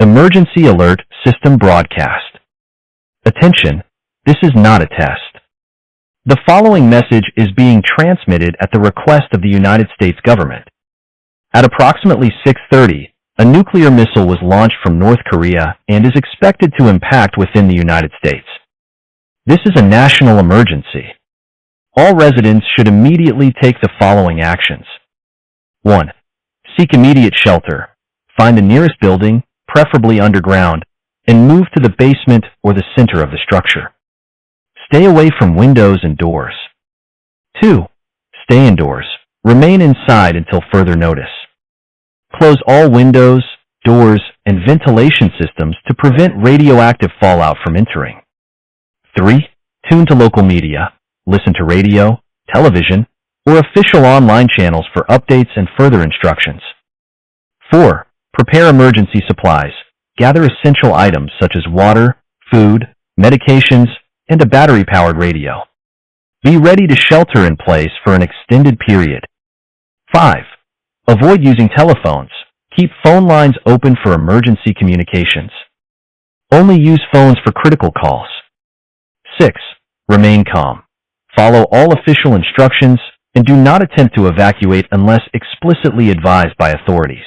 Emergency Alert System Broadcast. Attention, this is not a test. The following message is being transmitted at the request of the United States government. At approximately 6:30, a nuclear missile was launched from North Korea and is expected to impact within the United States. This is a national emergency. All residents should immediately take the following actions. 1. Seek immediate shelter. Find the nearest building, preferably underground, and move to the basement or the center of the structure. Stay away from windows and doors. 2. Stay indoors. Remain inside until further notice. Close all windows, doors, and ventilation systems to prevent radioactive fallout from entering. 3. Tune to local media. Listen to radio, television, or official online channels for updates and further instructions. 4. Prepare emergency supplies. Gather essential items such as water, food, medications, and a battery-powered radio. Be ready to shelter in place for an extended period. 5. Avoid using telephones. Keep phone lines open for emergency communications. Only use phones for critical calls. 6. Remain calm. Follow all official instructions and do not attempt to evacuate unless explicitly advised by authorities.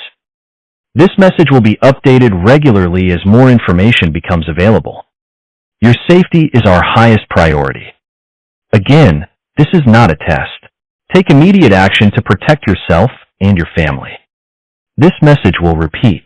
This message will be updated regularly as more information becomes available. Your safety is our highest priority. Again, this is not a test. Take immediate action to protect yourself and your family. This message will repeat.